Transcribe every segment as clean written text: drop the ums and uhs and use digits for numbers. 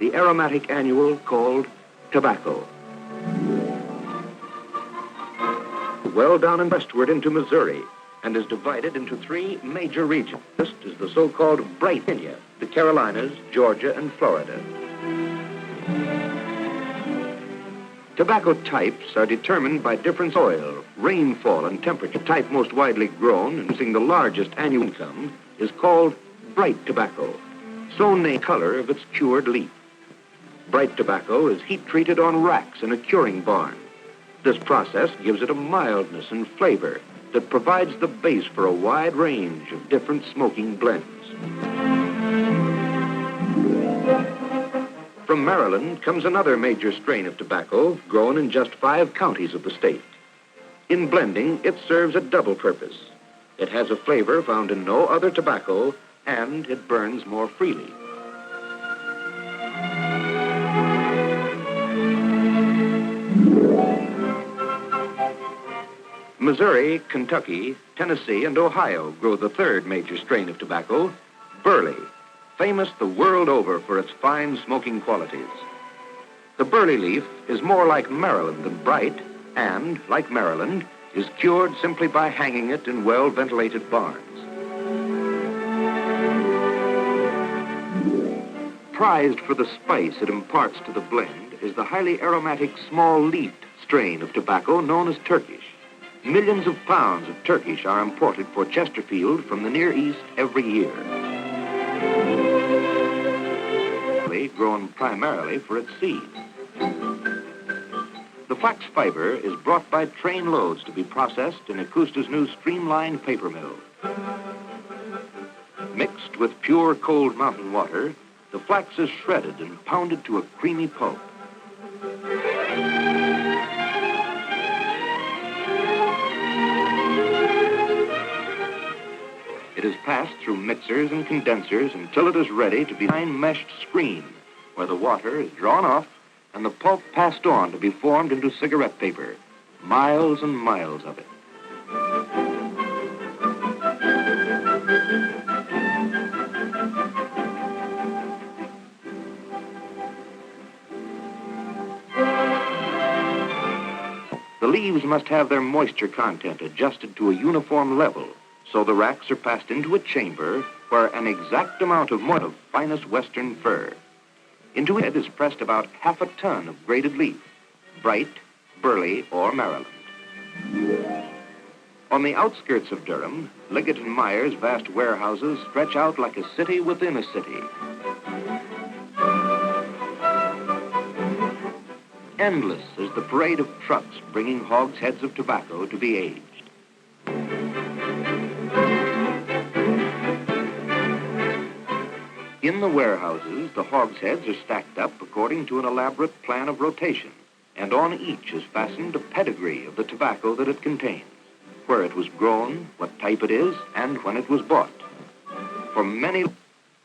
the aromatic annual called tobacco. Well down and westward into Missouri, and is divided into three major regions. First is the so-called Bright Virginia, the Carolinas, Georgia, and Florida. Tobacco types are determined by different soil, rainfall, and temperature. The type most widely grown and using the largest annual income is called bright tobacco, so named color of its cured leaf. Bright tobacco is heat-treated on racks in a curing barn. This process gives it a mildness and flavor that provides the base for a wide range of different smoking blends. From Maryland comes another major strain of tobacco grown in just 5 counties of the state. In blending, it serves a double purpose. It has a flavor found in no other tobacco, and it burns more freely. Missouri, Kentucky, Tennessee, and Ohio grow the third major strain of tobacco, burley, famous the world over for its fine smoking qualities. The burley leaf is more like Maryland than bright, and, like Maryland, is cured simply by hanging it in well-ventilated barns. Prized for the spice it imparts to the blend is the highly aromatic small-leafed strain of tobacco known as Turkish. Millions of pounds of Turkish are imported for Chesterfield from the Near East every year. Grown primarily for its seed. The flax fiber is brought by train loads to be processed in Acusta's new streamlined paper mill. Mixed with pure cold mountain water, the flax is shredded and pounded to a creamy pulp. It is passed through mixers and condensers until it is ready to be a fine meshed screen, where the water is drawn off and the pulp passed on to be formed into cigarette paper. Miles and miles of it. The leaves must have their moisture content adjusted to a uniform level, so the racks are passed into a chamber where an exact amount of moisture of finest western fir. Into it is pressed about half a ton of grated leaf, bright, burley, or Maryland. On the outskirts of Durham, Liggett and Meyer's vast warehouses stretch out like a city within a city. Endless is the parade of trucks bringing hogsheads of tobacco to be aged. In the warehouses, the hogsheads are stacked up according to an elaborate plan of rotation, and on each is fastened a pedigree of the tobacco that it contains, where it was grown, what type it is, and when it was bought. For many,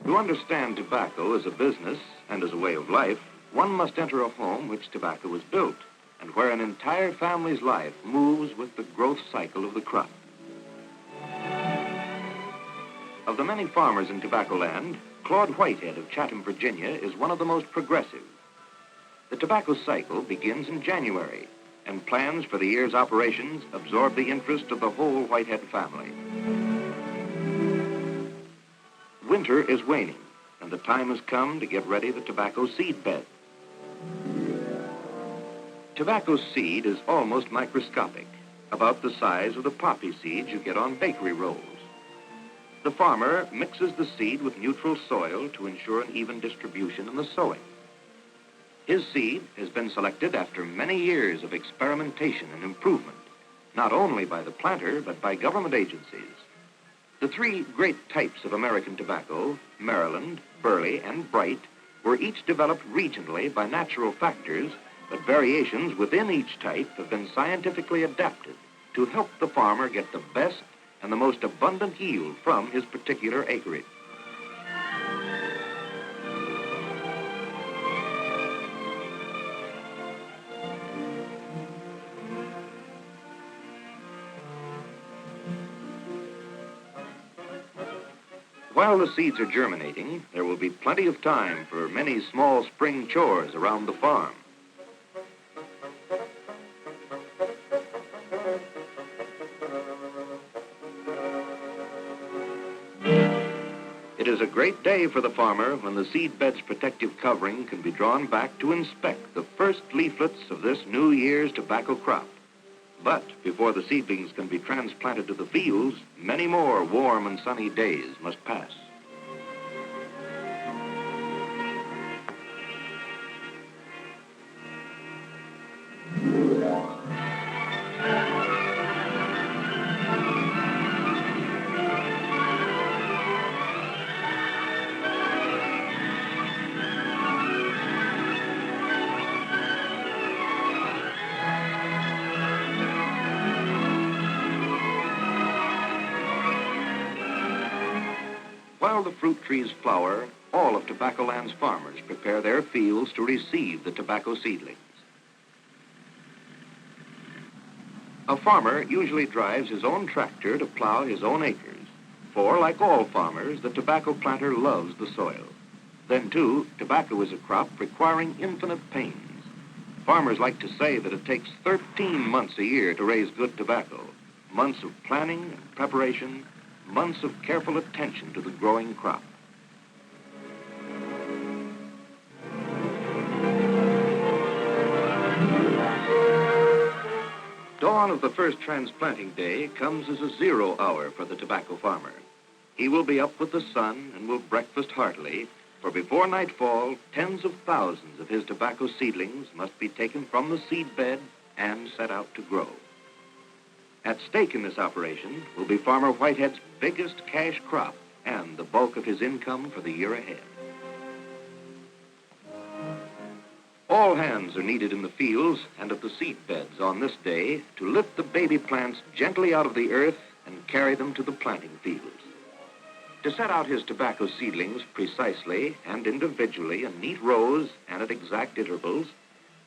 to understand tobacco as a business and as a way of life, one must enter a home which tobacco was built, and where an entire family's life moves with the growth cycle of the crop. Of the many farmers in Tobaccoland, Claude Whitehead of Chatham, Virginia, is one of the most progressive. The tobacco cycle begins in January, and plans for the year's operations absorb the interest of the whole Whitehead family. Winter is waning, and the time has come to get ready the tobacco seed bed. Tobacco seed is almost microscopic, about the size of the poppy seeds you get on bakery rolls. The farmer mixes the seed with neutral soil to ensure an even distribution in the sowing. His seed has been selected after many years of experimentation and improvement, not only by the planter, but by government agencies. The 3 great types of American tobacco, Maryland, burley, and bright, were each developed regionally by natural factors, but variations within each type have been scientifically adapted to help the farmer get the best and the most abundant yield from his particular acreage. While the seeds are germinating, there will be plenty of time for many small spring chores around the farm. It is a great day for the farmer when the seed bed's protective covering can be drawn back to inspect the first leaflets of this new year's tobacco crop. But before the seedlings can be transplanted to the fields, many more warm and sunny days must pass. While the fruit trees flower, all of Tobaccoland's farmers prepare their fields to receive the tobacco seedlings. A farmer usually drives his own tractor to plow his own acres, for like all farmers, the tobacco planter loves the soil. Then too, tobacco is a crop requiring infinite pains. Farmers like to say that it takes 13 months a year to raise good tobacco, months of planning and preparation, months of careful attention to the growing crop. Dawn of the first transplanting day comes as a 0 hour for the tobacco farmer. He will be up with the sun and will breakfast heartily, for before nightfall, tens of thousands of his tobacco seedlings must be taken from the seed bed and set out to grow. At stake in this operation will be Farmer Whitehead's biggest cash crop and the bulk of his income for the year ahead. All hands are needed in the fields and at the seed beds on this day to lift the baby plants gently out of the earth and carry them to the planting fields. To set out his tobacco seedlings precisely and individually in neat rows and at exact intervals,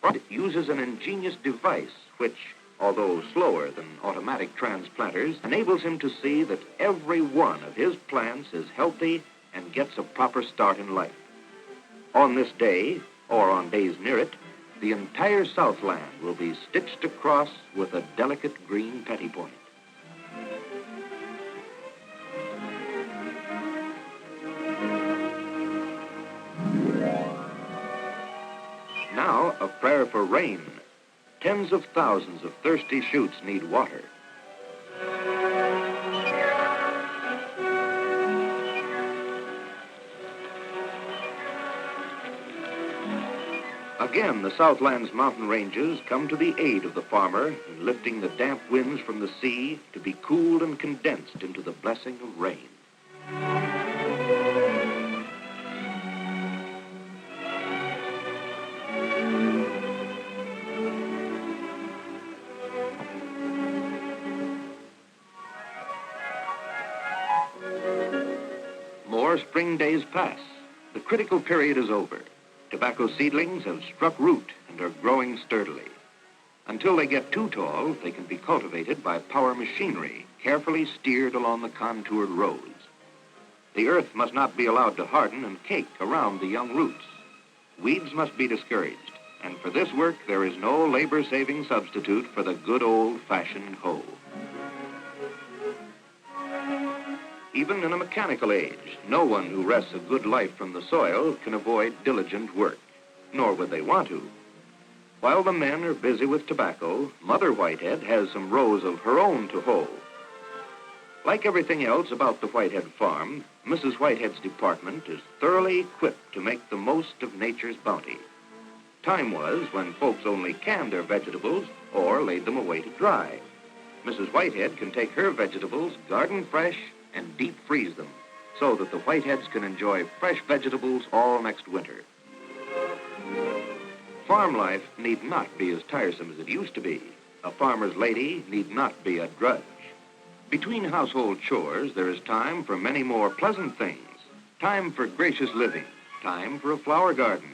it uses an ingenious device which, although slower than automatic transplanters, enables him to see that every one of his plants is healthy and gets a proper start in life. On this day, or on days near it, the entire Southland will be stitched across with a delicate green pettipoint. Now, a prayer for rain. Tens of thousands of thirsty shoots need water. Again, the Southland's mountain ranges come to the aid of the farmer in lifting the damp winds from the sea to be cooled and condensed into the blessing of rain. More spring days pass. The critical period is over. Tobacco seedlings have struck root and are growing sturdily. Until they get too tall, they can be cultivated by power machinery, carefully steered along the contoured rows. The earth must not be allowed to harden and cake around the young roots. Weeds must be discouraged, and for this work there is no labor-saving substitute for the good old-fashioned hoe. Even in a mechanical age, no one who wrests a good life from the soil can avoid diligent work, nor would they want to. While the men are busy with tobacco, Mother Whitehead has some rows of her own to hoe. Like everything else about the Whitehead farm, Mrs. Whitehead's department is thoroughly equipped to make the most of nature's bounty. Time was when folks only canned their vegetables or laid them away to dry. Mrs. Whitehead can take her vegetables garden fresh and deep freeze them so that the Whiteheads can enjoy fresh vegetables all next winter. Farm life need not be as tiresome as it used to be. A farmer's lady need not be a drudge. Between household chores, there is time for many more pleasant things. Time for gracious living. Time for a flower garden.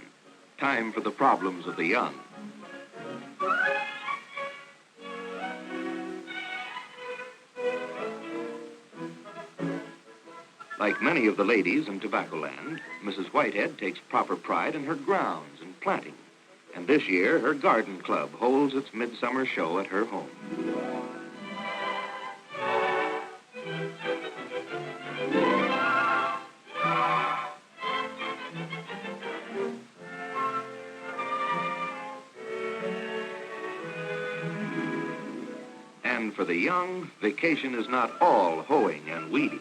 Time for the problems of the young. Like many of the ladies in Tobaccoland, Mrs. Whitehead takes proper pride in her grounds and planting. And this year, her garden club holds its midsummer show at her home. And for the young, vacation is not all hoeing and weeding.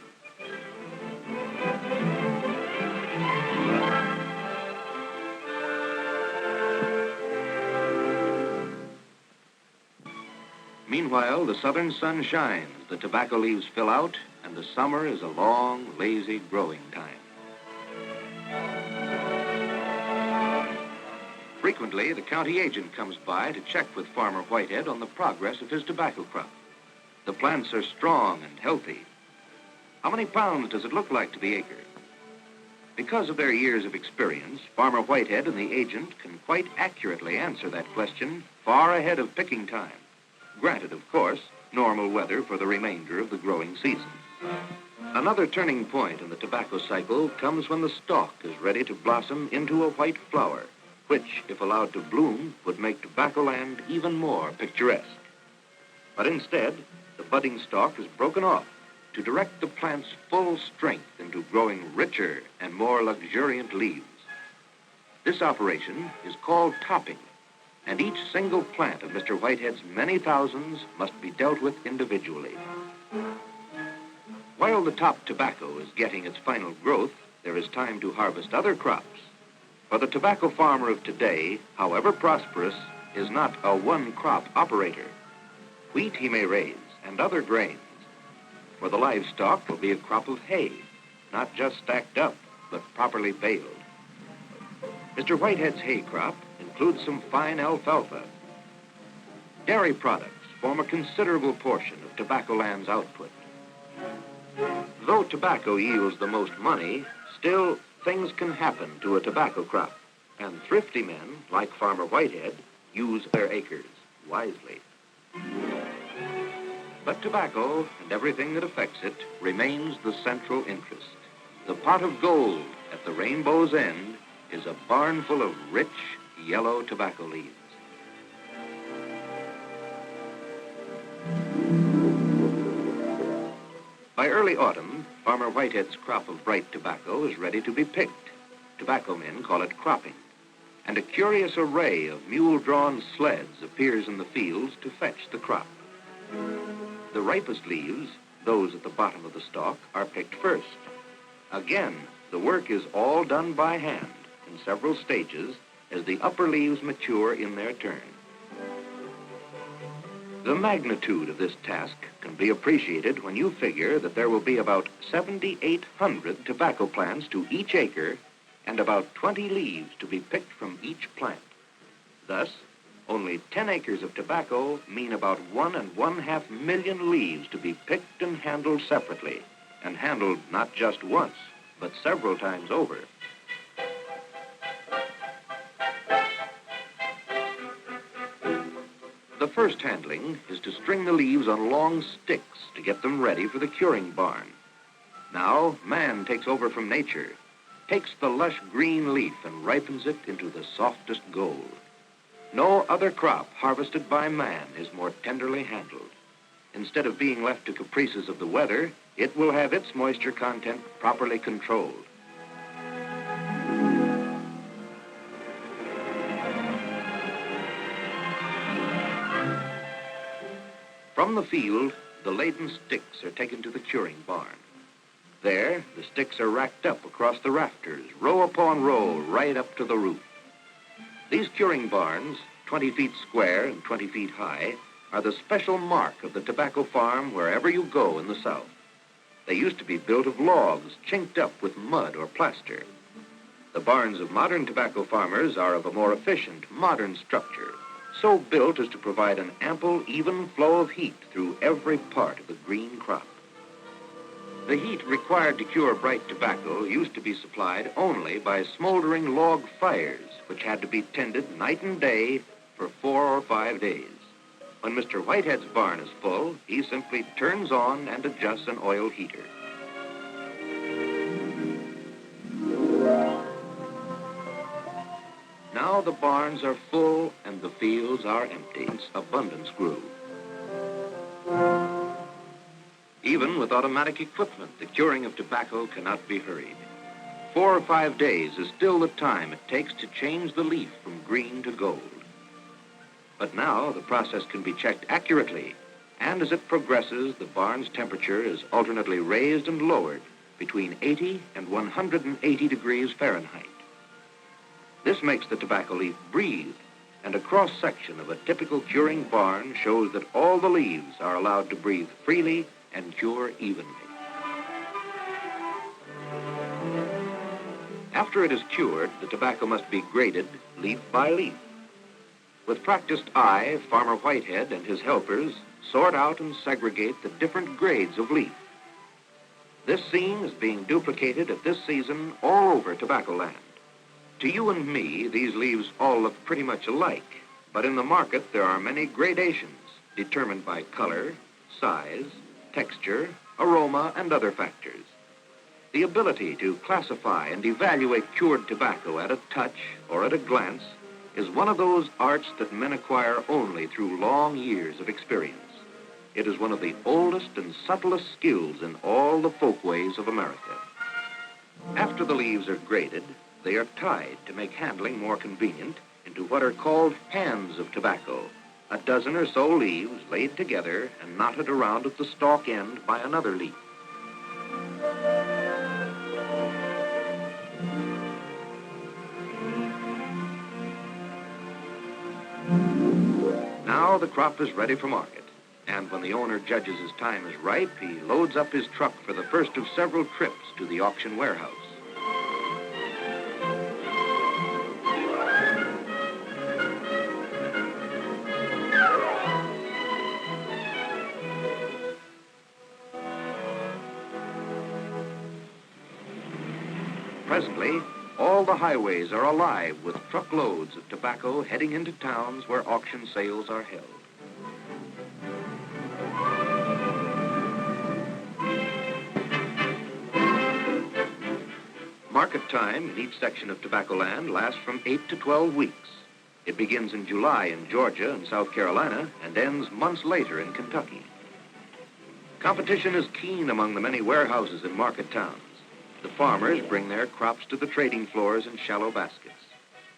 Meanwhile, the southern sun shines, the tobacco leaves fill out, and the summer is a long, lazy growing time. Frequently, the county agent comes by to check with Farmer Whitehead on the progress of his tobacco crop. The plants are strong and healthy. How many pounds does it look like to the acre? Because of their years of experience, Farmer Whitehead and the agent can quite accurately answer that question far ahead of picking time. Granted, of course, normal weather for the remainder of the growing season. Another turning point in the tobacco cycle comes when the stalk is ready to blossom into a white flower, which, if allowed to bloom, would make Tobaccoland even more picturesque. But instead, the budding stalk is broken off to direct the plant's full strength into growing richer and more luxuriant leaves. This operation is called topping, and each single plant of Mr. Whitehead's many thousands must be dealt with individually. While the top tobacco is getting its final growth, there is time to harvest other crops. For the tobacco farmer of today, however prosperous, is not a one-crop operator. Wheat he may raise, and other grains. For the livestock will be a crop of hay, not just stacked up, but properly baled. Mr. Whitehead's hay crop includes some fine alfalfa. Dairy products form a considerable portion of Tobaccoland's output. Though tobacco yields the most money, still things can happen to a tobacco crop, and thrifty men, like Farmer Whitehead, use their acres wisely. But tobacco and everything that affects it remains the central interest. The pot of gold at the rainbow's end is a barn full of rich, yellow tobacco leaves. By early autumn, Farmer Whitehead's crop of bright tobacco is ready to be picked. Tobacco men call it cropping. And a curious array of mule-drawn sleds appears in the fields to fetch the crop. The ripest leaves, those at the bottom of the stalk, are picked first. Again, the work is all done by hand in several stages as the upper leaves mature in their turn. The magnitude of this task can be appreciated when you figure that there will be about 7,800 tobacco plants to each acre and about 20 leaves to be picked from each plant. Thus, only 10 acres of tobacco mean about 1.5 million leaves to be picked and handled separately, and handled not just once, but several times over. The first handling is to string the leaves on long sticks to get them ready for the curing barn. Now, man takes over from nature, takes the lush green leaf and ripens it into the softest gold. No other crop harvested by man is more tenderly handled. Instead of being left to caprices of the weather, it will have its moisture content properly controlled. From the field, the laden sticks are taken to the curing barn. There, the sticks are racked up across the rafters, row upon row, right up to the roof. These curing barns, 20 feet square and 20 feet high, are the special mark of the tobacco farm wherever you go in the South. They used to be built of logs, chinked up with mud or plaster. The barns of modern tobacco farmers are of a more efficient, modern structure, so built as to provide an ample, even flow of heat through every part of the green crop. The heat required to cure bright tobacco used to be supplied only by smoldering log fires, which had to be tended night and day for 4 or 5 days. When Mr. Whitehead's barn is full, he simply turns on and adjusts an oil heater. Now the barns are full and the fields are empty. Abundance grew. Even with automatic equipment, the curing of tobacco cannot be hurried. 4 or 5 days is still the time it takes to change the leaf from green to gold. But now the process can be checked accurately, and as it progresses, the barn's temperature is alternately raised and lowered between 80 and 180 degrees Fahrenheit. This makes the tobacco leaf breathe, and a cross-section of a typical curing barn shows that all the leaves are allowed to breathe freely and cure evenly. After it is cured, the tobacco must be graded leaf by leaf. With practiced eye, Farmer Whitehead and his helpers sort out and segregate the different grades of leaf. This scene is being duplicated at this season all over Tobaccoland. To you and me, these leaves all look pretty much alike, but in the market there are many gradations determined by color, size, texture, aroma, and other factors. The ability to classify and evaluate cured tobacco at a touch or at a glance is one of those arts that men acquire only through long years of experience. It is one of the oldest and subtlest skills in all the folkways of America. After the leaves are graded, they are tied to make handling more convenient into what are called hands of tobacco, a dozen or so leaves laid together and knotted around at the stalk end by another leaf. Now the crop is ready for market, and when the owner judges his time is ripe, he loads up his truck for the first of several trips to the auction warehouse. Presently, all the highways are alive with truckloads of tobacco heading into towns where auction sales are held. Market time in each section of Tobaccoland lasts from 8 to 12 weeks. It begins in July in Georgia and South Carolina and ends months later in Kentucky. Competition is keen among the many warehouses in market towns. The farmers bring their crops to the trading floors in shallow baskets.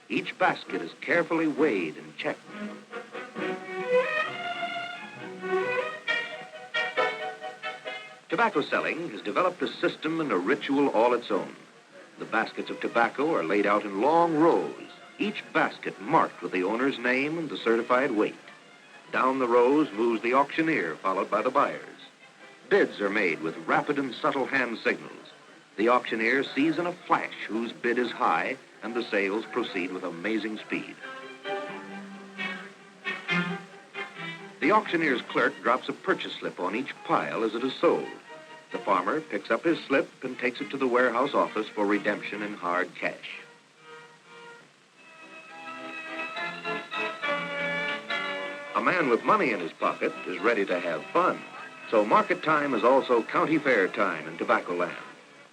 Each basket is carefully weighed and checked. Tobacco selling has developed a system and a ritual all its own. The baskets of tobacco are laid out in long rows, each basket marked with the owner's name and the certified weight. Down the rows moves the auctioneer, followed by the buyers. Bids are made with rapid and subtle hand signals. The auctioneer sees in a flash whose bid is high, and the sales proceed with amazing speed. The auctioneer's clerk drops a purchase slip on each pile as it is sold. The farmer picks up his slip and takes it to the warehouse office for redemption in hard cash. A man with money in his pocket is ready to have fun. So market time is also county fair time in Tobaccoland.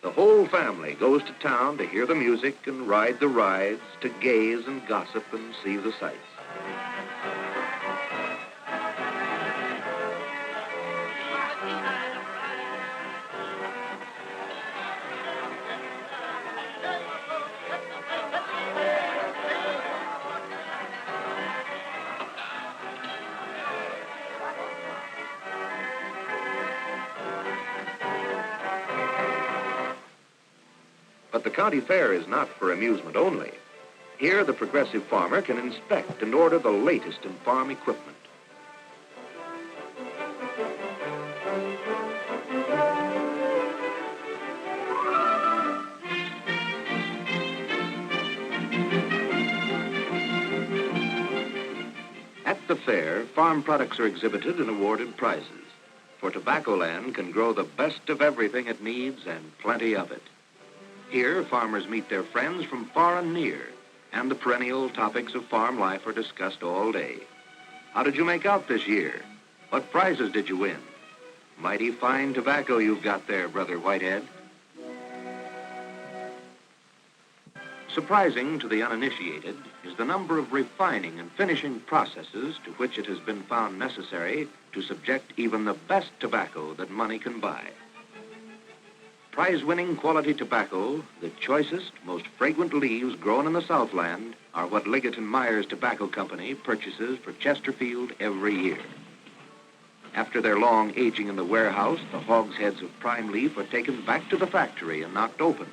The whole family goes to town to hear the music and ride the rides, to gaze and gossip and see the sights. But the county fair is not for amusement only. Here, the progressive farmer can inspect and order the latest in farm equipment. At the fair, farm products are exhibited and awarded prizes. For Tobaccoland can grow the best of everything it needs and plenty of it. Here, farmers meet their friends from far and near, and the perennial topics of farm life are discussed all day. How did you make out this year? What prizes did you win? Mighty fine tobacco you've got there, Brother Whitehead. Surprising to the uninitiated is the number of refining and finishing processes to which it has been found necessary to subject even the best tobacco that money can buy. Prize-winning quality tobacco, the choicest, most fragrant leaves grown in the Southland, are what Liggett & Myers Tobacco Company purchases for Chesterfield every year. After their long aging in the warehouse, the hogsheads of prime leaf are taken back to the factory and knocked open.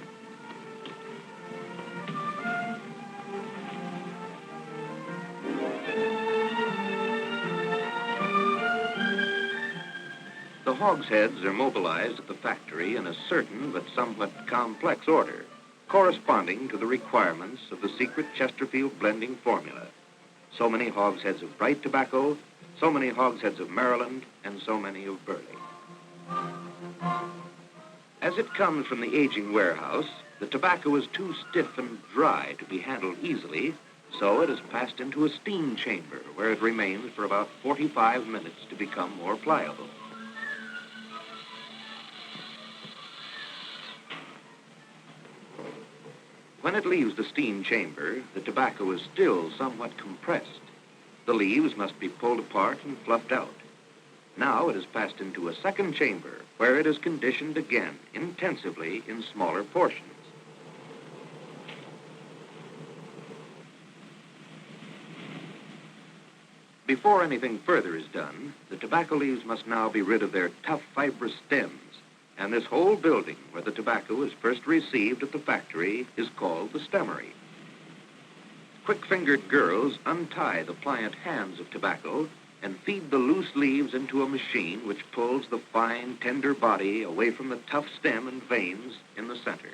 The hogsheads are mobilized at the factory in a certain but somewhat complex order, corresponding to the requirements of the secret Chesterfield blending formula. So many hogsheads of bright tobacco, so many hogsheads of Maryland, and so many of Burley. As it comes from the aging warehouse, the tobacco is too stiff and dry to be handled easily, so it is passed into a steam chamber where it remains for about 45 minutes to become more pliable. When it leaves the steam chamber, the tobacco is still somewhat compressed. The leaves must be pulled apart and fluffed out. Now it is passed into a second chamber where it is conditioned again intensively in smaller portions. Before anything further is done, the tobacco leaves must now be rid of their tough fibrous stems, and this whole building where the tobacco is first received at the factory is called the stemmery. Quick-fingered girls untie the pliant hands of tobacco and feed the loose leaves into a machine which pulls the fine, tender body away from the tough stem and veins in the center.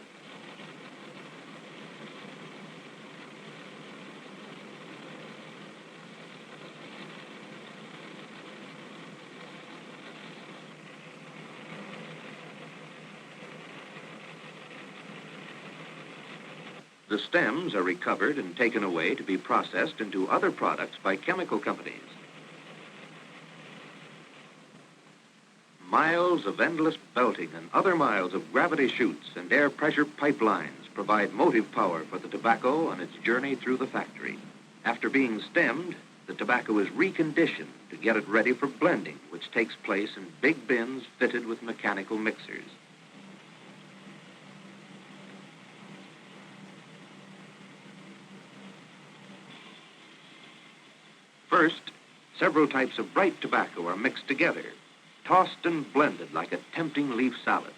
The stems are recovered and taken away to be processed into other products by chemical companies. Miles of endless belting and other miles of gravity chutes and air pressure pipelines provide motive power for the tobacco on its journey through the factory. After being stemmed, the tobacco is reconditioned to get it ready for blending, which takes place in big bins fitted with mechanical mixers. First, several types of bright tobacco are mixed together, tossed and blended like a tempting leaf salad.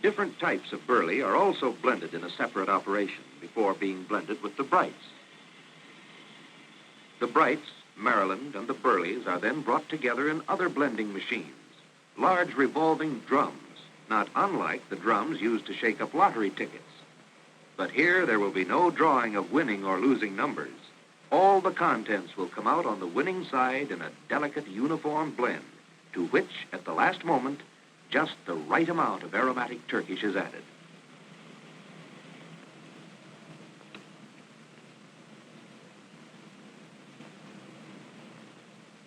Different types of burley are also blended in a separate operation before being blended with the brights. The brights, Maryland, and the burleys are then brought together in other blending machines, large revolving drums, not unlike the drums used to shake up lottery tickets. But here there will be no drawing of winning or losing numbers. All the contents will come out on the winning side in a delicate uniform blend, to which, at the last moment, just the right amount of aromatic Turkish is added.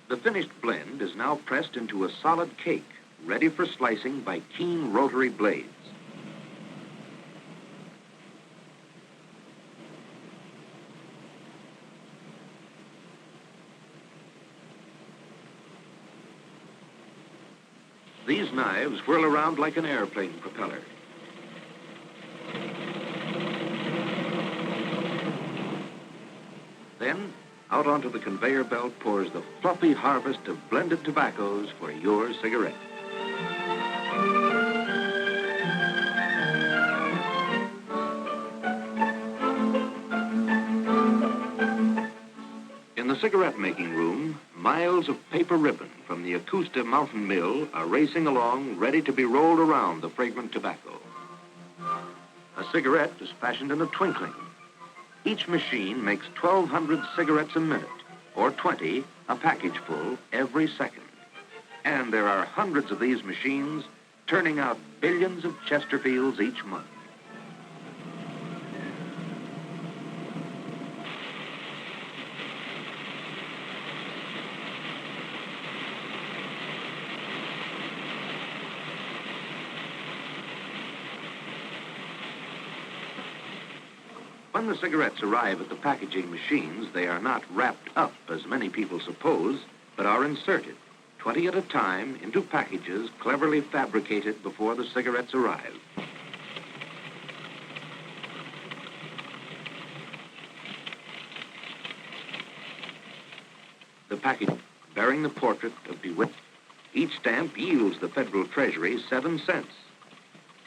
The finished blend is now pressed into a solid cake, ready for slicing by keen rotary blades. These knives whirl around like an airplane propeller. Then, out onto the conveyor belt pours the fluffy harvest of blended tobaccos for your cigarette. In the cigarette-making room, miles of paper ribbon from the Augusta Mountain Mill are racing along, ready to be rolled around the fragrant tobacco. A cigarette is fashioned in a twinkling. Each machine makes 1,200 cigarettes a minute, or 20, a package full, every second. And there are hundreds of these machines turning out billions of Chesterfields each month. When the cigarettes arrive at the packaging machines, they are not wrapped up, as many people suppose, but are inserted, 20 at a time, into packages cleverly fabricated before the cigarettes arrive. The package bearing the portrait of DeWitt. Each stamp yields the federal treasury 7 cents.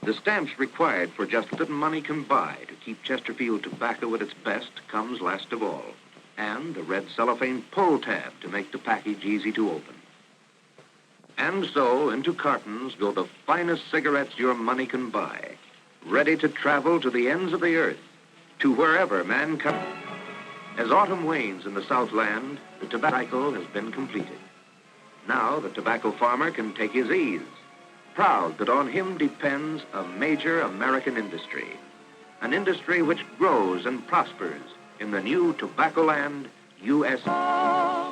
The stamps required for just what money can buy to keep Chesterfield tobacco at its best comes last of all, and a red cellophane pull tab to make the package easy to open. And so into cartons go the finest cigarettes your money can buy, ready to travel to the ends of the earth, to wherever man comes. As autumn wanes in the Southland, the tobacco cycle has been completed. Now the tobacco farmer can take his ease, proud that on him depends a major American industry, an industry which grows and prospers in the new Tobaccoland, USA.